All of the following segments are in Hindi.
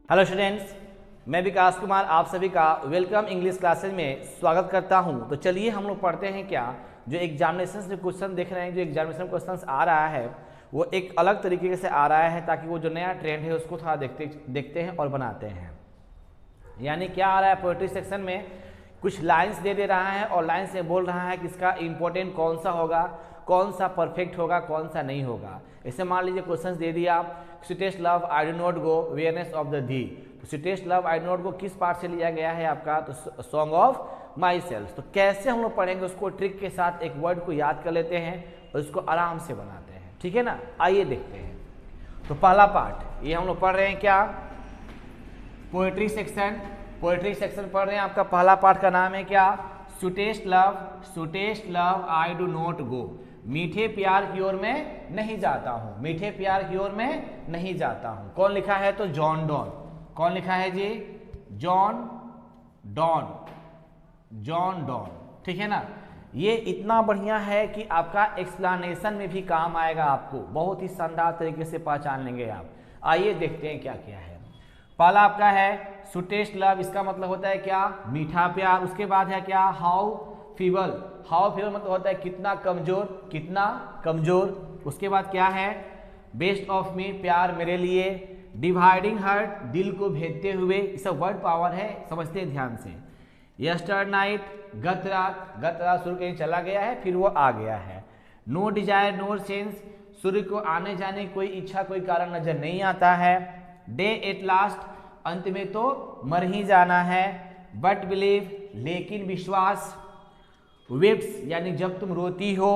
हेलो स्टूडेंट्स, मैं विकास कुमार आप सभी का वेलकम इंग्लिश क्लासेज में स्वागत करता हूं। तो चलिए हम लोग पढ़ते हैं क्या जो एग्जामिनेशन से क्वेश्चन देख रहे हैं, जो एग्जामिनेशन क्वेश्चंस आ रहा है वो एक अलग तरीके से आ रहा है, ताकि वो जो नया ट्रेंड है उसको थोड़ा देखते हैं और बनाते हैं। यानी क्या आ रहा है, पोएट्री सेक्शन में कुछ लाइन्स दे रहा है और लाइन से बोल रहा है कि इसका इंपॉर्टेंट कौन सा होगा, कौन सा परफेक्ट होगा, कौन सा नहीं होगा। ऐसे मान लीजिए क्वेश्चंस दे दिया, sweetest love I do not go weariness of the thee. तो sweetest love I do not go किस पार्ट से लिया गया है आपका, तो सॉन्ग ऑफ माई सेल्फ। तो कैसे हम लोग पढ़ेंगे उसको, ट्रिक के साथ एक वर्ड को याद कर लेते हैं और उसको आराम से बनाते हैं, ठीक है ना। आइए देखते हैं। तो पहला पार्ट ये हम लोग पढ़ रहे हैं क्या, पोएट्री सेक्शन। पोएट्री सेक्शन पढ़ रहे हैं, आपका पहला पार्ट का नाम है क्या, sweetest love I do not गो। मीठे प्यार की ओर मैं नहीं जाता हूं, मीठे प्यार की ओर मैं नहीं जाता हूं। कौन लिखा है, तो जॉन डॉन। कौन लिखा है जी, जॉन डॉन, ठीक है ना। ये इतना बढ़िया है कि आपका एक्सप्लेनेशन में भी काम आएगा, आपको बहुत ही शानदार तरीके से पहचान लेंगे आप। आइए देखते हैं क्या क्या है। पहला आपका है स्वीटेस्ट लव, इसका मतलब होता है क्या, मीठा प्यार। उसके बाद है क्या, हाउ फीबल मतलब होता है कितना कमजोर। उसके बाद क्या है, बेस्ट ऑफ मी, प्यार मेरे लिए। डिवाइडिंग हार्ट, दिल को भेदते हुए, ये सब वर्ड पावर है, समझते हैं ध्यान से। यस्टर नाइट, गत रात सूर्य कहीं चला गया है फिर वो आ गया है। नो डिजायर नो सेंस, सूर्य को आने जाने कोई इच्छा कोई कारण नजर नहीं आता है। डे एट लास्ट, अंत में तो मर ही जाना है। बट बिलीव, लेकिन विश्वास। वेप्स, यानी जब तुम रोती हो।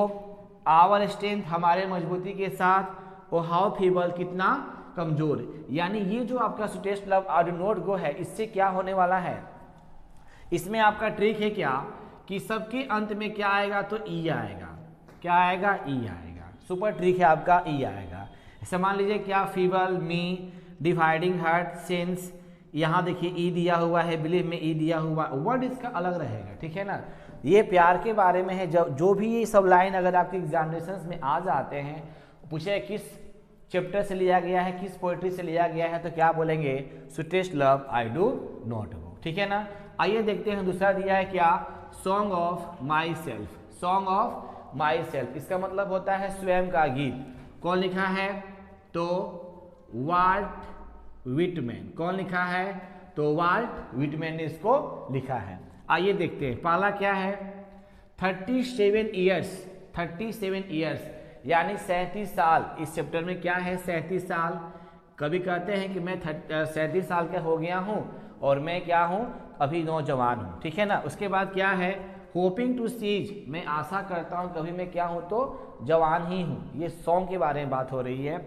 आवर स्ट्रेंथ, हमारे मजबूती के साथ। ओ हाउ फीबल, कितना कमजोर। यानी ये जो आपका sweetest love I do not गो है, इससे क्या होने वाला है, इसमें आपका ट्रिक है क्या कि सबके अंत में क्या आएगा, तो ई आएगा। क्या आएगा, ई आएगा। सुपर ट्रिक है आपका, ई आएगा। ऐसे मान लीजिए क्या, फीबल, मी, डिवाइडिंग हार्ट, सेंस, यहाँ देखिए ई दिया हुआ है, बिलीव में ई दिया हुआ, वर्ड इसका अलग रहेगा, ठीक है ना। ये प्यार के बारे में है। जो भी ये सब लाइन अगर आपके एग्जामिनेशंस में आ जाते हैं, पूछे किस चैप्टर से लिया गया है, किस पोएट्री से लिया गया है, तो क्या बोलेंगे, sweetest love I do not गो, ठीक है ना। आइए देखते हैं दूसरा दिया है क्या, song of my self. Song of my self, इसका मतलब होता है स्वयं का गीत। कौन लिखा है, तो वाल्ट विटमैन। कौन लिखा है, तो वाल्ट विटमैन ने इसको लिखा है। आइए देखते हैं। पहला क्या है, 37 ईयर्स यानी 37 साल। इस चैप्टर में क्या है, 37 साल। कभी कहते हैं कि मैं 37 साल का हो गया हूँ और मैं क्या हूँ, अभी नौजवान हूँ, ठीक है ना। उसके बाद क्या है, होपिंग टू सीज, मैं आशा करता हूँ कभी मैं क्या हूँ, तो जवान ही हूँ। ये सॉन्ग के बारे में बात हो रही है।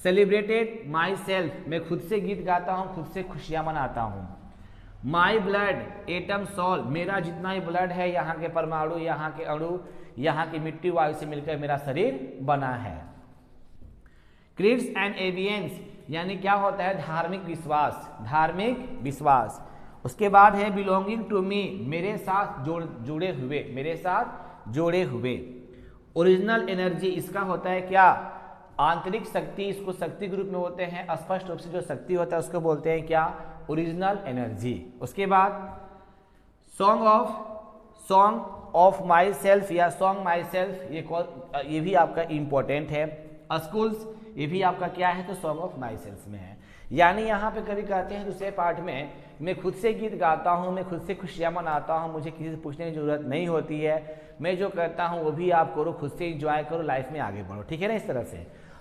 सेलिब्रेटेड माई सेल्फ, मैं खुद से गीत गाता हूँ, खुद से खुशियाँ मनाता हूँ। माई ब्लड एटम सॉल, मेरा जितना ही ब्लड है, यहाँ के परमाणु, यहाँ के अणु, यहाँ की मिट्टी वायु से मिलकर मेरा शरीर बना है। क्रीड्स एंड एवियंस, यानी क्या होता है, धार्मिक विश्वास। उसके बाद है बिलोंगिंग टू मी, मेरे साथ जुड़े हुए। ओरिजिनल एनर्जी, इसका होता है क्या, आंतरिक शक्ति। इसको शक्ति के रूप में बोलते हैं। स्पष्ट रूप से जो शक्ति होता है उसको बोलते हैं क्या, ओरिजिनल एनर्जी। उसके बाद सॉन्ग ऑफ माई सेल्फ या सॉन्ग माई सेल्फ, ये भी आपका इंपॉर्टेंट है। स्कूल्स, ये भी आपका क्या है, तो सॉन्ग ऑफ माई सेल्फ में है। यानी यहाँ पे कभी कहते हैं दूसरे पार्ट में, मैं खुद से गीत गाता हूँ, मैं खुद से खुशियाँ मनाता हूँ, मुझे किसी से पूछने की जरूरत नहीं होती है, मैं जो करता हूँ वो भी आप करो, खुद से इंजॉय करो, लाइफ में आगे बढ़ो, ठीक है ना, इस तरह से।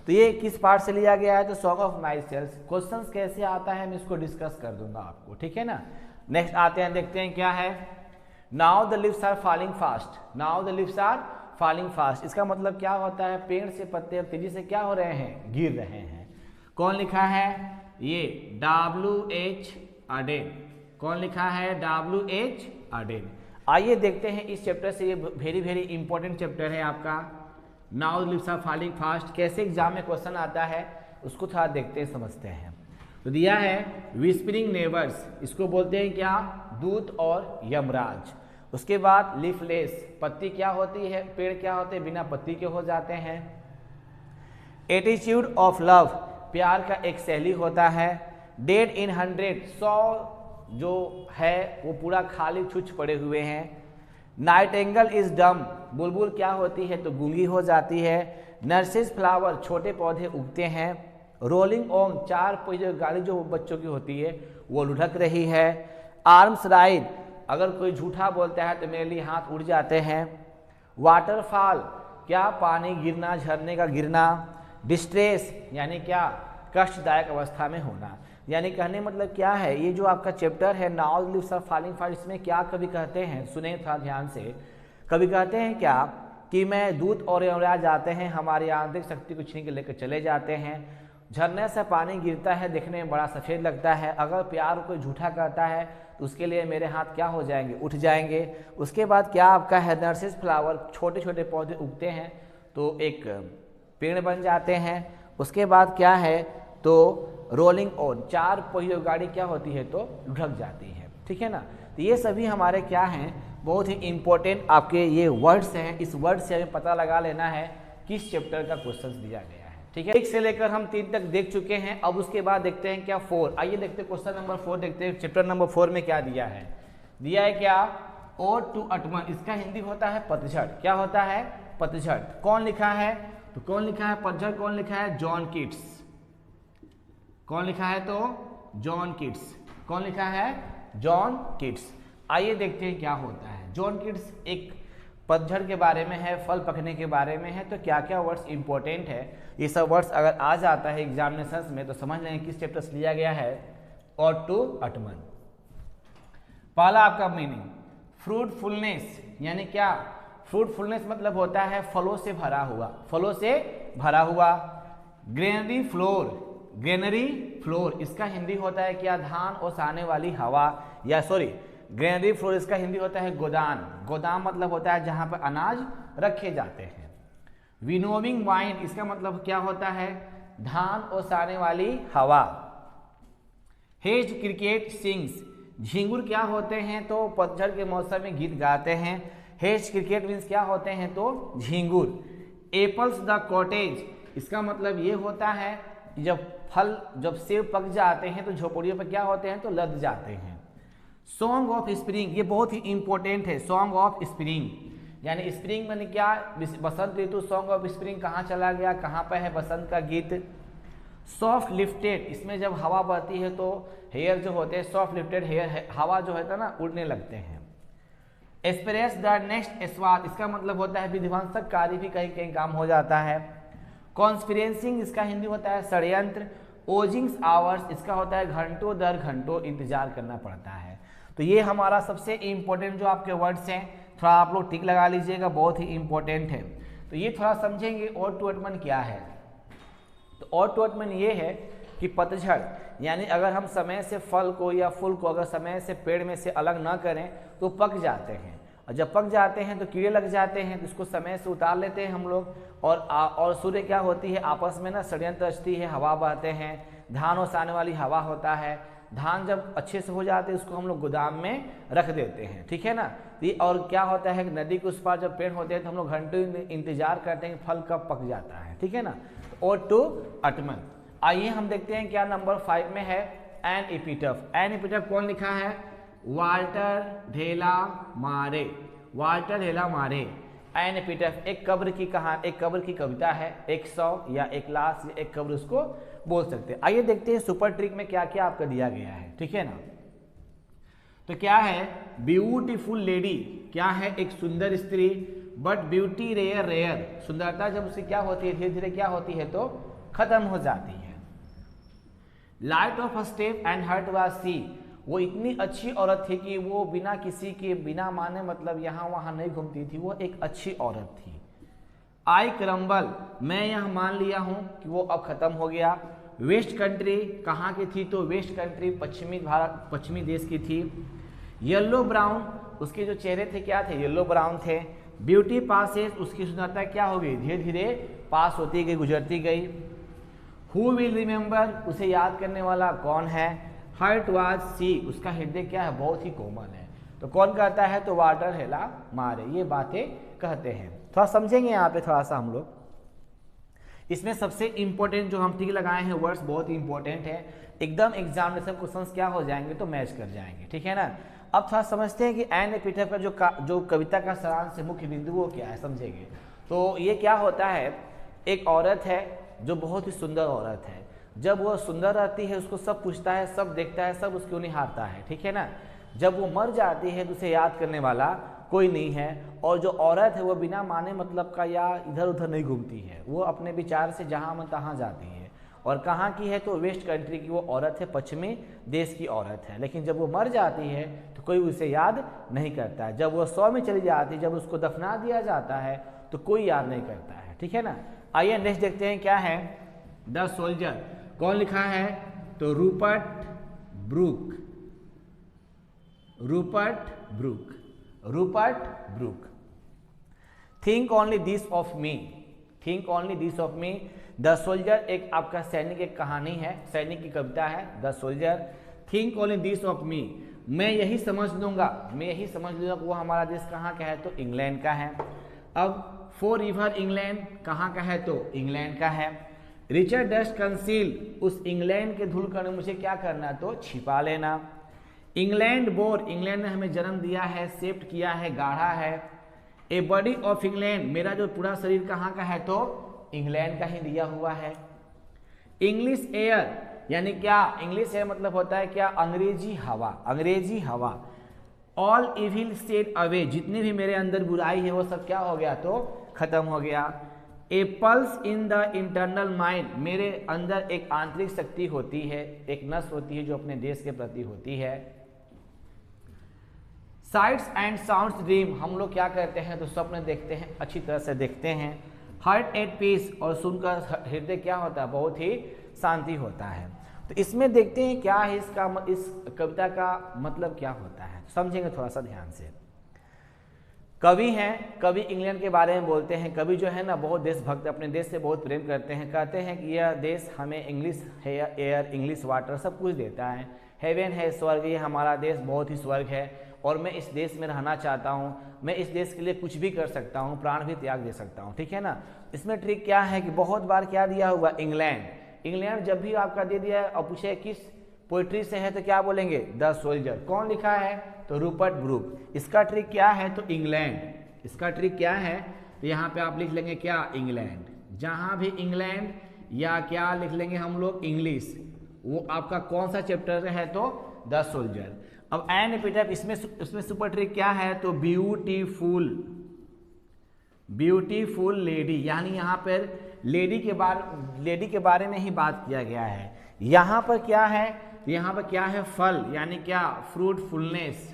तो ये किस पार्ट से लिया गया है, तो song of my self. Questions कैसे आता है मैं इसको डिस्कस कर दूंगा आपको, ठीक है ना। नेक्स्ट आते हैं, देखते हैं क्या है, now the leaves are falling fast. इसका मतलब क्या होता है, पेड़ से पत्ते अब तेजी से क्या हो रहे हैं, गिर रहे हैं। कौन लिखा है, ये WH अडेन। कौन लिखा है, WH अडेन। आइए देखते हैं इस चैप्टर से, ये वेरी वेरी इंपॉर्टेंट चैप्टर है आपका। Now the leaves are falling fast, कैसे एग्जाम में क्वेश्चन आता है उसको थोड़ा देखते हैं, समझते हैं। तो दिया है विस्परिंग नेबर्स, इसको बोलते हैं क्या, दूत और यमराज। उसके बाद लीफलेस, पत्ती क्या होती है, पेड़ क्या होते हैं, बिना पत्ती के हो जाते हैं। एटीट्यूड ऑफ लव, प्यार का एक शैली होता है। डेड इन 100, 100 जो है वो पूरा खाली छुछ पड़े हुए हैं। नाइटेंगल इज डम, बुलबुल क्या होती है तो गूंगी हो जाती है। नर्सिस फ्लावर, छोटे पौधे उगते हैं। रोलिंग ऑन, 4 पहिए गाड़ी जो बच्चों की होती है वो लुढ़क रही है। आर्म्स राइड, अगर कोई झूठा बोलता है तो मेरे लिए हाथ उड़ जाते हैं। वाटरफॉल, क्या पानी गिरना, झरने का गिरना। डिस्ट्रेस यानी क्या, कष्टदायक अवस्था में होना। यानी कहने मतलब क्या है, ये जो आपका चैप्टर है now leaves are falling file, इसमें क्या कभी कहते हैं, सुने था ध्यान से, कभी कहते हैं क्या कि मैं दूत और यमराज जाते हैं, हमारी आंतरिक शक्ति को छीन के लेकर चले जाते हैं। झरने से पानी गिरता है, देखने में बड़ा सफ़ेद लगता है। अगर प्यार कोई झूठा कहता है तो उसके लिए मेरे हाथ क्या हो जाएंगे, उठ जाएंगे। उसके बाद क्या आपका है, नर्सिस फ्लावर, छोटे छोटे पौधे उगते हैं तो एक पेड़ बन जाते हैं। उसके बाद क्या है तो रोलिंग ऑन, 4 पहियों गाड़ी क्या होती है तो ढक जाती है, ठीक है ना। तो ये सभी हमारे क्या हैं, बहुत ही इंपॉर्टेंट आपके ये वर्ड्स हैं। इस वर्ड से हमें पता लगा लेना है किस चैप्टर का क्वेश्चन दिया गया है, ठीक है। 1 से लेकर हम 3 तक देख चुके हैं। अब उसके बाद देखते हैं क्या 4। आइए देखते हैं क्वेश्चन नंबर 4, देखते हैं चैप्टर नंबर 4 में क्या दिया है। दिया है क्या, ओड टू ऑटमन, इसका हिंदी होता है पतझड़। क्या होता है, पतझड़। कौन लिखा है तो कौन लिखा है पतझड़, कौन लिखा है, जॉन कीट्स। कौन लिखा है तो जॉन कीट्स। कौन लिखा है, जॉन कीट्स। आइए देखते हैं क्या होता है। जॉन कीट्स एक पतझड़ के बारे में है, फल पकने के बारे में है। तो क्या क्या वर्ड्स इंपॉर्टेंट है, ये सब वर्ड्स अगर आ जाता है एग्जामिनेशन में तो समझ लेंगे किस चैप्टर से लिया गया है। और टू ऑटमन, पहला आपका मीनिंग फ्रूटफुलनेस, यानी क्या, फ्रूटफुलनेस मतलब होता है फलों से भरा हुआ, फलों से भरा हुआ। ग्रेनरी फ्लोर, ग्रेनरी फ्लोर इसका हिंदी होता है क्या, धान ओसाने वाली हवा, या सॉरी ग्रेनरी फ्लोर इसका हिंदी होता है गोदाम। गोदाम मतलब होता है जहां पर अनाज रखे जाते हैं। विनोविंग वाइन इसका मतलब क्या होता है, धान ओसाने वाली हवा। हेज क्रिकेट सिंग्स, झिंगुर क्या होते हैं तो पतझड़ के मौसम में गीत गाते हैं। हेज क्रिकेट मीन्स क्या होते हैं तो झिंगुर। एप्पल्स द कॉटेज, इसका मतलब ये होता है जब सेब पक जाते हैं तो झोपड़ियों पर क्या होते हैं तो लद जाते हैं। सॉन्ग ऑफ स्प्रिंग, ये बहुत ही इंपॉर्टेंट है। सॉन्ग ऑफ स्प्रिंग यानी स्प्रिंग में क्या, बसंत ऋतु। सॉन्ग ऑफ स्प्रिंग कहाँ चला गया, कहाँ पर है बसंत का गीत। सॉफ्ट लिफ्टेड, इसमें जब हवा बहती है तो हेयर जो होते हैं सॉफ्ट लिफ्टेड हेयर, हवा जो है ना उड़ने लगते हैं। एक्सप्रेस द नेक्स्ट स्वाद, इसका मतलब होता है विध्वंसक कार्य भी कहीं कहीं काम हो जाता है। कॉन्स्पिरेंसिंग इसका हिंदी होता है षड्यंत्र। ओजिंग्स आवर्स इसका होता है घंटों दर घंटों इंतजार करना पड़ता है। तो ये हमारा सबसे इंपॉर्टेंट जो आपके वर्ड्स हैं, थोड़ा आप लोग टिक लगा लीजिएगा, बहुत ही इंपॉर्टेंट है। तो ये थोड़ा समझेंगे ओड टू ऑटमन क्या है। तो ओड टू ऑटमन ये है कि पतझड़ यानी अगर हम समय से फल को या फूल को अगर समय से पेड़ में से अलग ना करें तो पक जाते हैं, और जब पक जाते हैं तो कीड़े लग जाते हैं, तो इसको समय से उतार लेते हैं हम लोग। और सूर्य क्या होती है, आपस में ना षड्यंत्र रचती है, हवा बहते हैं, धान ओसाने वाली हवा होता है। धान जब अच्छे से हो जाते हैं उसको हम लोग गोदाम में रख देते हैं, ठीक है ना। और क्या होता है नदी के उस पार जब पेड़ होते हैं तो हम लोग घंटों इंतजार करते हैं कि फल कब पक जाता है, ठीक है ना। Ode to autumn. आइए हम देखते हैं क्या नंबर 5 में है, एन एपिटफ। एन एपिटफ कौन लिखा है, वाल्टर ढेला मारे। वाल्टर ढेला मारे। एन एपिटफ एक कब्र की कहानी, एक कब्र की कविता है। एक शव या एक लाश या एक कब्र उसको बोल सकते हैं। आइए देखते हैं सुपर ट्रिक में क्या क्या आपका दिया गया है, ठीक है ना। तो क्या है, ब्यूटीफुल लेडी, क्या है एक सुंदर स्त्री। बट ब्यूटी रेयर रेयर, सुंदरता जब उसकी क्या होती है धीरे धीरे क्या होती है तो खत्म हो जाती है। Light of step and heart was she, वो इतनी अच्छी औरत थी कि वो बिना किसी के बिना माने मतलब यहाँ वहाँ नहीं घूमती थी, वो एक अच्छी औरत थी। आई क्रम्बल, मैं यह मान लिया हूँ कि वो अब खत्म हो गया। वेस्ट कंट्री कहाँ की थी तो वेस्ट कंट्री पश्चिमी भारत, पश्चिमी देश की थी। येलो ब्राउन, उसके जो चेहरे थे क्या थे येलो ब्राउन थे। ब्यूटी पासेस, उसकी सुंदरता क्या हो गई धीरे धीरे पास होती गई, गुजरती गई। हु विल रिमेंबर, उसे याद करने वाला कौन है। हर्ट वाज सी, उसका हृदय क्या है बहुत ही कोमल है। तो कौन कहता है तो वाटर हेला मारे, ये बातें कहते हैं। थोड़ा समझेंगे यहाँ पे थोड़ा सा हम लोग। इसमें सबसे इंपॉर्टेंट जो हम टिक लगाए हैं वर्ड्स बहुत इंपॉर्टेंट है, एकदम एग्जामिनेशन क्वेश्चंस क्या हो जाएंगे तो मैच कर जाएंगे, ठीक है ना। अब थोड़ा समझते हैं कि एन एपिथेट का जो कविता का सारांश मुख्य बिंदु वो क्या है, समझेंगे। तो ये क्या होता है, एक औरत है जो बहुत ही सुंदर औरत है, जब वो सुंदर रहती है उसको सब पूछता है, सब देखता है, सब उसको निहारता है, ठीक है ना। जब वो मर जाती है तो उसे याद करने वाला कोई नहीं है, और जो औरत है वो बिना माने मतलब का या इधर उधर नहीं घूमती है, वो अपने विचार से जहाँ मन तहाँ जाती है। और कहाँ की है तो वेस्ट कंट्री की वो औरत है, पश्चिमी देश की औरत है। लेकिन जब वो मर जाती है तो कोई उसे याद नहीं करता है। जब वो 100 में चली जाती है, जब उसको दफना दिया जाता है तो कोई याद नहीं करता है, ठीक है ना। आइए नेक्स्ट देखते हैं क्या है, द सोल्जर। कौन लिखा है तो Rupert Brooke, Rupert Brooke, Rupert Brooke. Think only this of me, think only this of me. The soldier एक आपका सैनिक एक कहानी है, सैनिक की कविता है the soldier. Think only this of मी, मैं यही समझ लूँगा, मैं यही समझ लूँगा वो हमारा देश कहाँ का है तो इंग्लैंड का है। अब फॉर रिवर इंग्लैंड कहाँ का है तो इंग्लैंड का है। रिचर्ड डस्ट कंसील, उस इंग्लैंड के धूल कण मुझे क्या करना तो छिपा लेना। इंग्लैंड बोर, इंग्लैंड ने हमें जन्म दिया है, सेप्ट किया है, गाढ़ा है। ए बॉडी ऑफ इंग्लैंड, मेरा जो पूरा शरीर कहाँ का है तो इंग्लैंड का ही दिया हुआ है। इंग्लिश एयर यानी क्या, इंग्लिश एयर मतलब होता है क्या, अंग्रेजी हवा, अंग्रेजी हवा। ऑल इविल सेड अवे, जितनी भी मेरे अंदर बुराई है वो सब क्या हो गया तो खत्म हो गया। A pulse in the internal mind, मेरे अंदर एक आंतरिक शक्ति होती है, एक नस होती है जो अपने देश के प्रति होती है। साइट्स एंड साउंड्स ड्रीम, हम लोग क्या करते हैं तो स्वप्न देखते हैं, अच्छी तरह से देखते हैं। हार्ट एट पीस, और सुनकर हृदय क्या होता है बहुत ही शांति होता है। तो इसमें देखते हैं क्या है इसका, इस कविता का मतलब क्या होता है, समझेंगे थोड़ा सा ध्यान से। कवि हैं, कवि इंग्लैंड के बारे में बोलते हैं। कवि जो है ना बहुत देशभक्त, अपने देश से बहुत प्रेम करते हैं, कहते हैं कि यह देश हमें इंग्लिश एयर, इंग्लिश वाटर सब कुछ देता है। हेवन है, स्वर्ग, ये हमारा देश बहुत ही स्वर्ग है और मैं इस देश में रहना चाहता हूँ, मैं इस देश के लिए कुछ भी कर सकता हूँ, प्राण भी त्याग दे सकता हूँ, ठीक है ना। इसमें ट्रिक क्या है कि बहुत बार क्या दिया हुआ इंग्लैंड, इंग्लैंड जब भी आपका दे दिया है और पूछे किस पोइट्री से है तो क्या बोलेंगे द सोल्जर। कौन लिखा है तो रूपर्ट ब्रूक। इसका ट्रिक क्या है तो इंग्लैंड, इसका ट्रिक क्या है तो यहाँ पे आप लिख लेंगे क्या इंग्लैंड, जहाँ भी इंग्लैंड या क्या लिख लेंगे हम लोग इंग्लिश, वो आपका कौन सा चैप्टर है तो द सोल्जर। अब एन एपिथेट, इसमें सुपर ट्रिक क्या है तो ब्यूटीफुल, ब्यूटीफुल लेडी, यानी यहाँ पर लेडी के बारे में ही बात किया गया है। यहाँ पर क्या है, यहाँ पर क्या है फल, यानी क्या फ्रूटफुलनेस,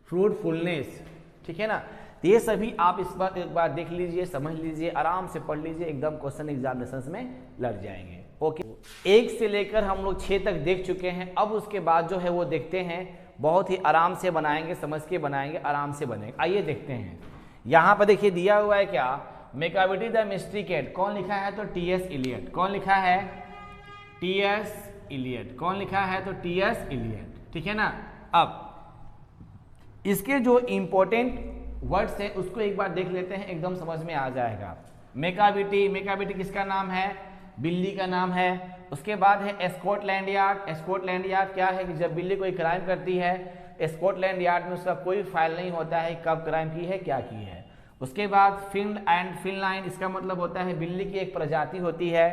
फ्रूटफुलनेस, ठीक है ना। तो ये सभी आप इस बार एक बार देख लीजिए, समझ लीजिए, आराम से पढ़ लीजिए, एकदम क्वेश्चन एग्जामिनेशन में लग जाएंगे। ओके, 1 से लेकर हम लोग 6 तक देख चुके हैं। अब उसके बाद जो है वो देखते हैं, बहुत ही आराम से बनाएंगे, समझ के बनाएंगे, आराम से बनेंगे। आइए देखते हैं, यहाँ पर देखिए दिया हुआ है क्या, मैकाविटी द मिस्ट्री कैट। कौन लिखा है तो टी.एस. इलियट। कौन लिखा है टी.एस. इलियट। कौन लिखा है तो टी.एस. इलियट, ठीक है ना। अब इसके जो इंपॉर्टेंट वर्ड्स है उसको एक बार देख लेते हैं, एकदम समझ में आ जाएगा। मैकाविटी, मैकाविटी किसका नाम है, बिल्ली का नाम है। उसके बाद है स्कॉटलैंड यार्ड। स्कॉटलैंड यार्ड क्या है कि जब बिल्ली कोई क्राइम करती है, स्कॉटलैंड यार्ड में उसका कोई फाइल नहीं होता है कब क्राइम की है क्या की है। उसके बाद फिल्ड एंड फिनलाइन, इसका मतलब होता है बिल्ली की एक प्रजाति होती है।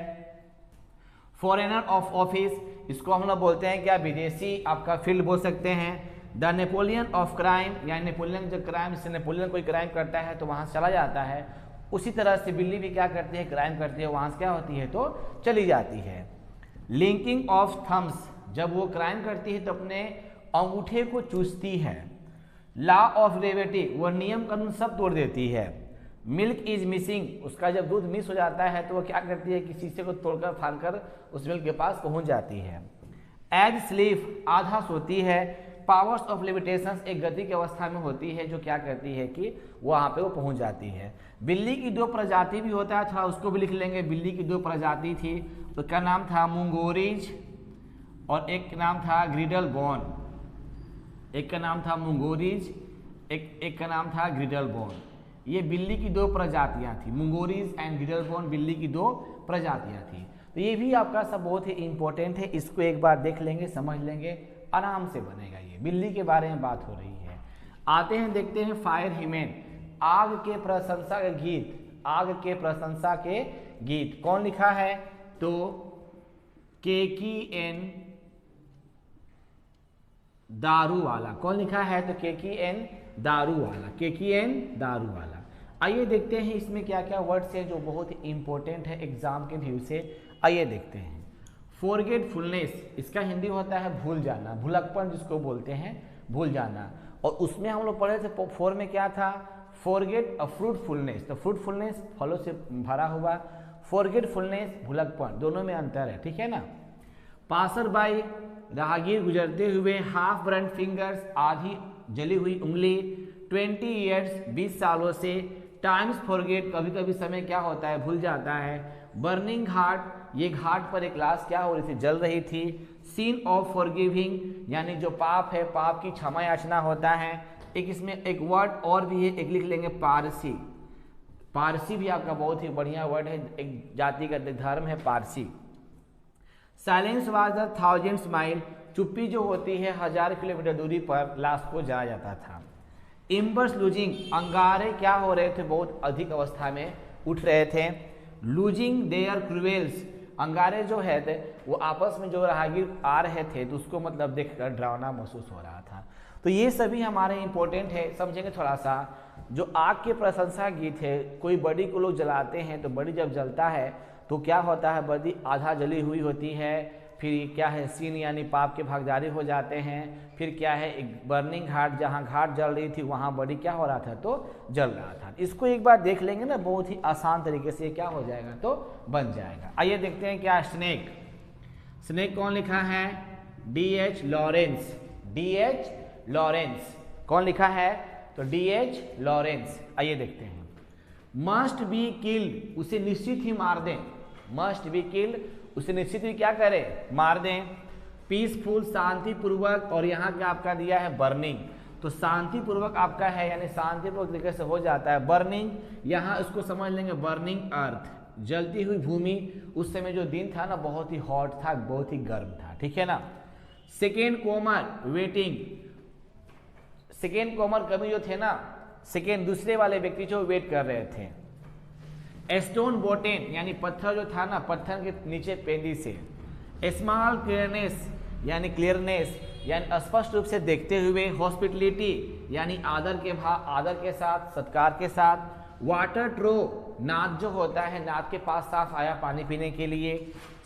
फॉरेनर ऑफ ऑफिस, इसको हम लोग बोलते हैं क्या विदेशी, आपका फील्ड बोल सकते हैं। द नेपोलियन ऑफ क्राइम, यानी नेपोलियन जो क्राइम, इससे नेपोलियन कोई क्राइम करता है तो वहाँ से चला जाता है, उसी तरह से बिल्ली भी क्या करती है क्राइम करती है, वहाँ से क्या होती है तो चली जाती है। लिंकिंग ऑफ थम्स, जब वो क्राइम करती है तो अपने अंगूठे को चूसती है। लॉ ऑफ ग्रेविटी, वो नियम कानून सब तोड़ देती है। मिल्क इज मिसिंग, उसका जब दूध मिस हो जाता है तो वो क्या करती है कि शीशे को तोड़कर फाड़कर उस मिल्क के पास पहुंच जाती है। एज स्लीप, आधा सोती है। पावर्स ऑफ लिमिटेशंस, एक गति की अवस्था में होती है जो क्या करती है कि वहाँ पे वो पहुँच जाती है। बिल्ली की 2 प्रजाति भी होता है, थोड़ा उसको भी लिख लेंगे। बिल्ली की 2 प्रजाति थी, उसका नाम था मुंगोरीज और एक नाम था ग्रिडल बोन। एक का नाम था मुंगोरीज, एक का नाम था ग्रिडल बोन। ये बिल्ली की 2 प्रजातियां थी, मुंगोरीज एंड गिडरबोन बिल्ली की 2 प्रजातियां थी। तो ये भी आपका सब बहुत ही इंपॉर्टेंट है, इसको एक बार देख लेंगे, समझ लेंगे, आराम से बनेगा। ये बिल्ली के बारे में बात हो रही है। आते हैं, देखते हैं फायर हिमेन, आग के प्रशंसा के गीत, आग के प्रशंसा के गीत कौन लिखा है? तो KKN दारूवाला। कौन लिखा है? तो KKN दारूवाला, KKN दारूवाला। आइए देखते हैं इसमें क्या क्या वर्ड्स हैं जो बहुत ही इंपॉर्टेंट है एग्जाम के व्यू से। आइए देखते हैं। फॉरगेटफुलनेस, इसका हिंदी होता है भूल जाना, भुलक्कन जिसको बोलते हैं, भूल जाना। और उसमें हम लोग पढ़े थे 4 में क्या था? फॉरगेट अ फ्रूटफुलनेस। तो फ्रूटफुलनेस फलों से भरा हुआ, फॉरगेटफुलनेस भुलक्कन, दोनों में अंतर है, ठीक है ना। पासर बाई, राहगीर गुजरते हुए, हाफ ब्रंट फिंगर्स, आधी जली हुई उंगली, 20 ईयर्स 20 सालों से, टाइम्स फॉरगेट, कभी कभी समय क्या होता है? भूल जाता है। बर्निंग घाट, ये घाट पर एक लाश क्या हो रही थी? जल रही थी। सीन ऑफ फॉरगिविंग, यानी जो पाप है, पाप की क्षमा याचना होता है। एक इसमें एक वर्ड और भी है, एक लिख लेंगे पारसी। पारसी भी आपका बहुत ही बढ़िया वर्ड है, एक जाति का धर्म है Parsi. Silence was the 1000 mile, चुप्पी जो होती है 1000 किलोमीटर दूरी पर लाश को जाया जाता था। इम्बर्स लूजिंग, अंगारे क्या हो रहे थे? बहुत अधिक अवस्था में उठ रहे थे। लूजिंग देयर क्रूवेल्स, अंगारे जो है थे वो आपस में जो राहगीर आ रहे थे तो उसको मतलब देखकर डरावना महसूस हो रहा था। तो ये सभी हमारे इंपॉर्टेंट है, समझेंगे थोड़ा सा। जो आग के प्रशंसा गीत है, कोई बड़ी को लोग जलाते हैं तो बड़ी जब जलता है तो क्या होता है? बड़ी आधा जली हुई होती है। फिर क्या है? सीन यानी पाप के भागीदारी हो जाते हैं। फिर क्या है? एक बर्निंग घाट, जहाँ घाट जल रही थी वहाँ बड़ी क्या हो रहा था? तो जल रहा था। इसको एक बार देख लेंगे ना, बहुत ही आसान तरीके से क्या हो जाएगा? तो बन जाएगा। आइए देखते हैं क्या स्नेक। स्नेक कौन लिखा है? DH Lawrence, DH Lawrence. कौन लिखा है? तो DH लॉरेंस। आइए देखते हैं। मस्ट बी किल्ड, उसे निश्चित ही मार दें। मस्ट बी किल्ड, उसे निश्चित ही क्या करें? मार दें। पीसफुल, शांतिपूर्वक, और यहाँ क्या आपका दिया है? बर्निंग। तो शांतिपूर्वक आपका है, यानी शांतिपूर्वक तरीके से हो जाता है। बर्निंग, यहाँ उसको समझ लेंगे बर्निंग अर्थ, जलती हुई भूमि। उस समय जो दिन था ना बहुत ही हॉट था, बहुत ही गर्म था, ठीक है ना। Second comer, waiting. Second comer कभी जो थे ना, सेकेंड दूसरे वाले व्यक्ति जो वेट कर रहे थे। स्टोन बोटेन, यानी पत्थर जो था ना, पत्थर के नीचे पेंदी से। स्मॉल क्लियरनेस, यानी क्लियरनेस, यानी स्पष्ट रूप से देखते हुए। हॉस्पिटलिटी, यानी आदर के साथ, सत्कार के साथ। वाटर ट्रो, नाद जो होता है, नाद के पास साफ आया पानी पीने के लिए।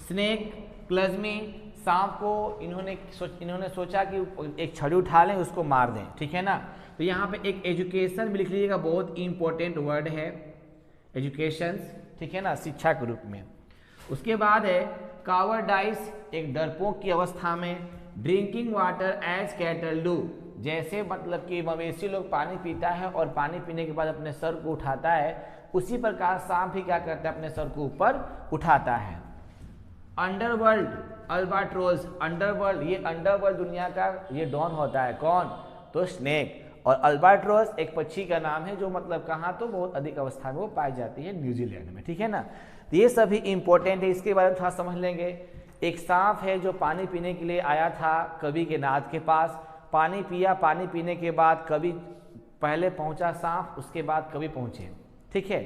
स्नेक प्लज्मी, सांप को इन्होंने सोचा कि एक छड़ी उठा लें, उसको मार दें, ठीक है ना। तो यहाँ पे एक एजुकेशन भी लिख लीजिएगा, बहुत इंपॉर्टेंट वर्ड है एजुकेशन, ठीक है ना, शिक्षा के रूप में। उसके बाद है कावर्डाइस, एक डरपोक की अवस्था में। Drinking water as cattle do, जैसे मतलब कि मवेशी लोग पानी पीता है और पानी पीने के बाद अपने सर को उठाता है, उसी प्रकार सांप भी क्या करता है? अपने सर को ऊपर उठाता है। अंडरवर्ल्ड, अल्बाट्रोस, अंडरवर्ल्ड, ये अंडरवर्ल्ड दुनिया का ये डॉन होता है। कौन? तो स्नेक। और अल्बाट्रोस एक पक्षी का नाम है जो मतलब कहाँ? तो बहुत अधिक अवस्था में वो पाई जाती है, न्यूजीलैंड में, ठीक है ना। तो ये सभी इंपॉर्टेंट है, इसके बारे में थोड़ा समझ लेंगे। एक सांप है जो पानी पीने के लिए आया था कवि के नाद के पास, पानी पिया, पानी पीने के बाद कवि पहले पहुंचा सांप, उसके बाद कवि पहुंचे, ठीक है।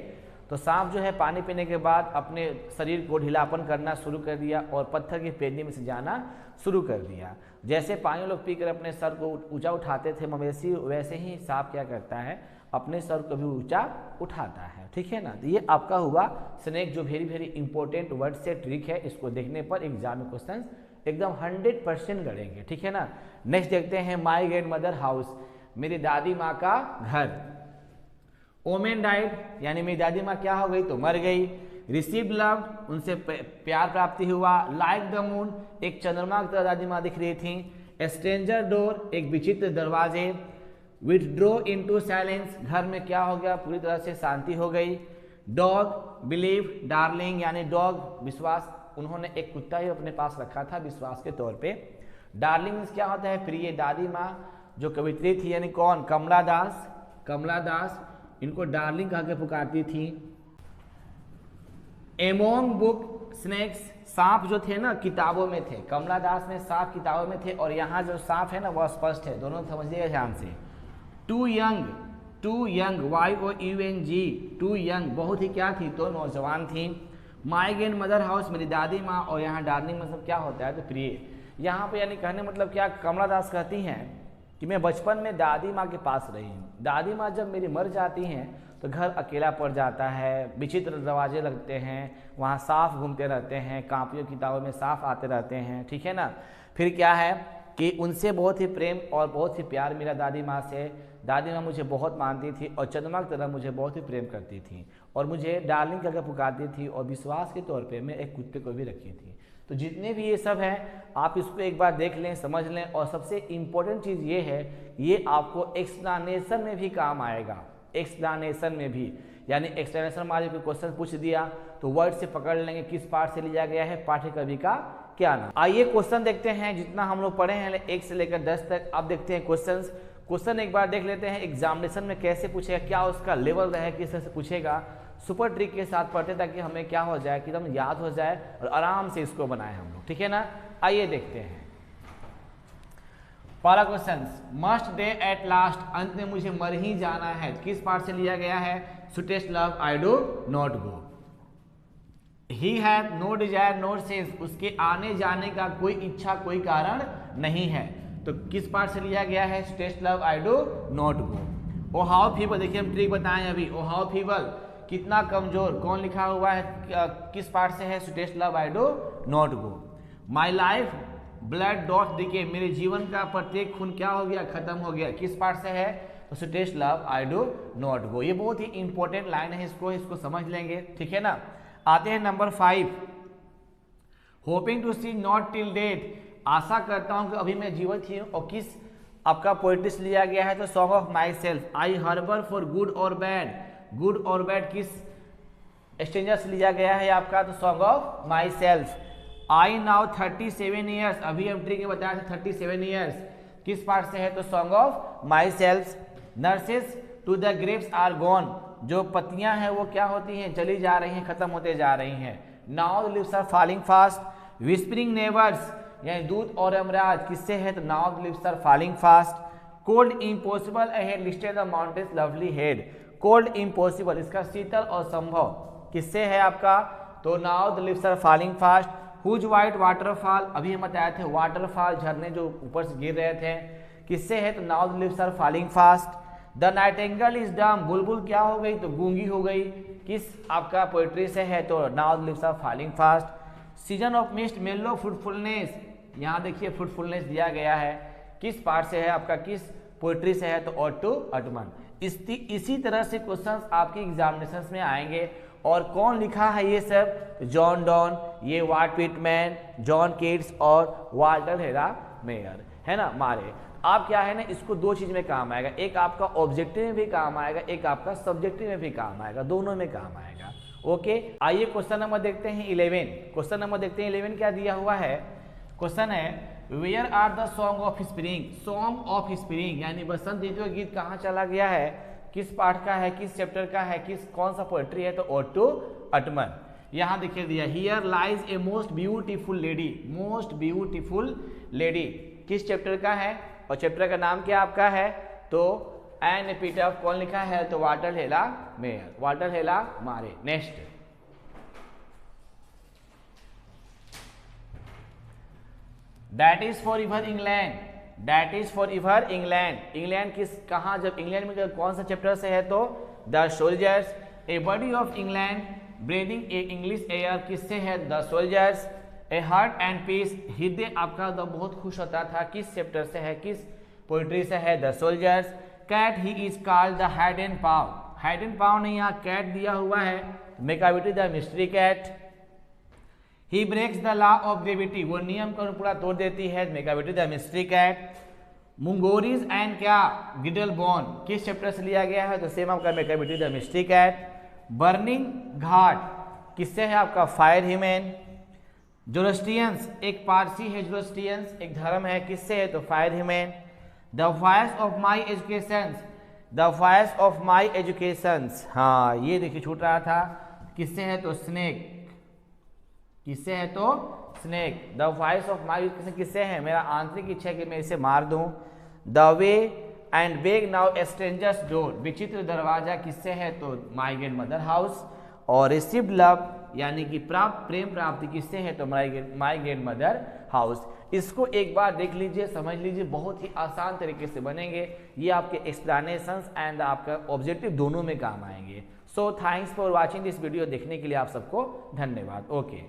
तो सांप जो है पानी पीने के बाद अपने शरीर को ढीलापन करना शुरू कर दिया और पत्थर की पेंदी में से जाना शुरू कर दिया। जैसे पानी लोग पीकर अपने सर को ऊंचा उठाते थे मवेशी, वैसे ही सांप क्या करता है? अपने सर को भी ऊंचा उठाता है, ठीक है ना। तो ये आपका हुआ स्नेक, जो वेरी वेरी इंपॉर्टेंट वर्ड से ट्रिक है, इसको देखने पर एग्जाम में क्वेश्चन एकदम 100% लड़ेंगे, ठीक है ना। नेक्स्ट देखते हैं माई ग्रैंड मदर हाउस, मेरी दादी माँ का घर। ओमेन डाइड, यानी मेरी दादी माँ क्या हो गई? तो मर गई। रिसीव लव, उनसे प्यार प्राप्ति हुआ। लाइक द मून, एक चंद्रमा की तरह दादी माँ दिख रही थी। स्ट्रेंजर डोर, एक विचित्र दरवाजे। विथड्रॉ इनटू साइलेंस, घर में क्या हो गया? पूरी तरह से शांति हो गई। डॉग बिलीव, डार्लिंग, यानी डॉग विश्वास, उन्होंने एक कुत्ता ही अपने पास रखा था विश्वास के तौर पे। डार्लिंग क्या होता है? प्रिय। दादी माँ जो कवित्री थी, यानी कौन? कमला दास, कमला दास। इनको डार्लिंग कह के पुकारती थी। एमोंग बुक स्नेक्स, सांप जो थे ना किताबों में थे, कमला दास में सांप किताबों में थे, और यहाँ जो सांप है ना वह स्पष्ट है, दोनों समझिएगा ध्यान से। Too young, YOUNG, too young, बहुत ही क्या थी तो नौजवान थी। माई ग्रैंड मदर हाउस, मेरी दादी माँ, और यहाँ डार्लिंग मतलब क्या होता है तो प्रिय। यहाँ पे यानी कहने मतलब क्या, कमला दास कहती हैं कि मैं बचपन में दादी माँ के पास रही हूँ, दादी माँ जब मेरी मर जाती हैं तो घर अकेला पड़ जाता है, विचित्र दरवाजे लगते हैं, वहाँ सांप घूमते रहते हैं, कापियों किताबों में सांप आते रहते हैं, ठीक है ना। फिर क्या है कि उनसे बहुत ही प्रेम और बहुत ही प्यार मिला दादी माँ से। दादी माँ मुझे बहुत मानती थी और चंद्रमा की तरह मुझे बहुत ही प्रेम करती थी, और मुझे डार्लिंग करके पुकारती थी, और विश्वास के तौर पे मैं एक कुत्ते को भी रखी थी। तो जितने भी ये सब हैं आप इसको एक बार देख लें, समझ लें, और सबसे इम्पोर्टेंट चीज़ ये है, ये आपको एक्सप्लेनेशन में भी काम आएगा, एक्सप्लेनेशन में भी। यानी एक्सप्लेनेशन मारे कोई क्वेश्चन पूछ दिया तो वर्ड से पकड़ लेंगे किस पार्ट से लिया गया है, पाठ्य कवि का क्या नाम। आइए क्वेश्चन देखते हैं, जितना हम लोग पढ़े हैं 1 से लेकर 10 तक। अब देखते हैं क्वेश्चन एक बार देख लेते हैं एग्जामिनेशन में कैसे पूछेगा, क्या उसका लेवल रहे, किस तरह से पूछेगा। सुपर ट्रिक के साथ पढ़ते ताकि हमें क्या हो जाए कि एकदम याद हो जाए और आराम से इसको बनाए हम लोग, ठीक है ना। आइए देखते हैं पहला question, must day at last, अंत में मुझे मर ही जाना है, किस पार्ट से लिया गया है, sweetest love I do not go. He have no desire no sense, उसके आने जाने का कोई इच्छा कोई कारण नहीं है, तो किस पार्ट से लिया गया है, sweetest love I do not go. O how feeble, देखिए हम ट्रिक बताएं अभी। ओ हाउ फीबल, कितना कमजोर, कौन लिखा हुआ है, किस पार्ट से है, sweetest love I do not go. My life blood dot decay, मेरे जीवन का प्रत्येक खून क्या हो गया, खत्म हो गया, किस पार्ट से है, तो sweetest love I do not गो। ये बहुत ही इंपॉर्टेंट लाइन है, इसको समझ लेंगे, ठीक है ना। आते हैं number 5, hoping to see not till death, आशा करता हूं कि अभी मैं जीवित ही हूं, और किस आपका पोएट्री से लिया गया है, तो song of myself. I harbour for good और बैड, गुड और बैड किस स्ट्रेंजर से लिया गया है आपका, तो song of myself. I now 37 years, अभी हम ट्रिक में बताया था 37 ईयर्स, किस पार्ट से है, तो song of myself. Nurses to the grapes are gone, जो पत्तियां हैं वो क्या होती हैं, चली जा रही हैं, खत्म होते जा रही हैं। Now the leaves are falling fast. Whispering neighbours, यानी दूत और यमराज, किससे है, तो now the leaves are falling fast. Cold impossible ahead listed the mountain's lovely head, cold impossible, इसका शीतल और संभव किससे है आपका, तो now the leaves are falling fast. Whose white waterfall, अभी हम बताए थे वाटरफॉल, झरने जो ऊपर से गिर रहे थे, किससे है, तो now the leaves are falling fast. The nightingale is dumb, बुलबुल क्या हो गई, तो गूंगी हो गई, किस आपका पोएट्री से है, तो now the leaves are falling fast. Season of mist mellow fruitfulness, यहाँ देखिए फ्रूटफुलनेस दिया गया है, किस पार्ट से है आपका, किस पोएट्री से है, तो ऑटो अटमन। इसी तरह से क्वेश्चंस आपके एग्जामिनेशंस में आएंगे। और कौन लिखा है ये सब, जॉन डॉन, ये वाट विटमैन, जॉन कीट्स और वाल्टर हेरा मेयर, है ना मारे। आप क्या है ना, इसको दो चीज में काम आएगा, एक आपका ऑब्जेक्टिव में भी काम आएगा, एक आपका सब्जेक्टिव में भी काम आएगा, दोनों में काम आएगा। ओके, आइए क्वेश्चन नंबर देखते हैं 11। क्वेश्चन नंबर देखते हैं 11 क्या दिया हुआ है, क्वेश्चन है where are the song of spring, song of spring यानी बसंत ऋतु का गीत कहाँ चला गया है, किस पार्ट का है, किस चैप्टर का है, कौन सा पोएट्री है, तो ऑटो अटमन। यहाँ देखिए दिया, here lies a most beautiful lady, most beautiful lady किस चैप्टर का है, और चैप्टर का नाम क्या आपका है, तो एन एपिटाफ, कौन लिखा है, तो वाल्टर हेला मेयर, वाल्टर हेला मारे। Next, that is for इवर England, that is for इवर England, England किस कहाँ, जब इंग्लैंड में कौन सा चैप्टर से है, तो the soldiers. A body of England breathing a English air किससे है, the soldiers. A heart and peace, हृदय आपका तो बहुत खुश होता था, किस चैप्टर से है, किस पोइट्री से है, the soldiers. Cat he is called the head and paw, head and paw ने यहाँ कैट दिया हुआ है, Macavity the mystery cat. He breaks the law of gravity, वो नियम को पूरा तोड़ देती है, Macavity the mystery cat. Mungojerrie and क्या, गिडल बोन किस चैप्टर से लिया गया है, तो सेम आपका Macavity the mystery cat. Burning ghat किससे है आपका, फायर ह्यूमन। जोरोस्ट्रियंस एक पारसी है, जोरोस्ट्रियंस एक धर्म है, किससे है, तो fire human. The voice of my education the voice of my education, हाँ ये देखिए छूट रहा था, किससे है तो स्नेक, किससे है तो snake. The voice of my education किससे है, मेरा आंतरिक इच्छा है कि मैं इसे मार दूं। The way and beg now strangers door, विचित्र दरवाजा किससे है तो माई ग्रेट मदर हाउस। और रिसीव्ड लव यानी कि प्राप्त प्रेम प्राप्ति किससे है तो माई ग्रेट मदर हाउस। इसको एक बार देख लीजिए, समझ लीजिए, बहुत ही आसान तरीके से बनेंगे ये, आपके एक्सप्लेनेशंस एंड आपका ऑब्जेक्टिव दोनों में काम आएंगे। So thanks for watching this video, देखने के लिए आप सबको धन्यवाद। ओके।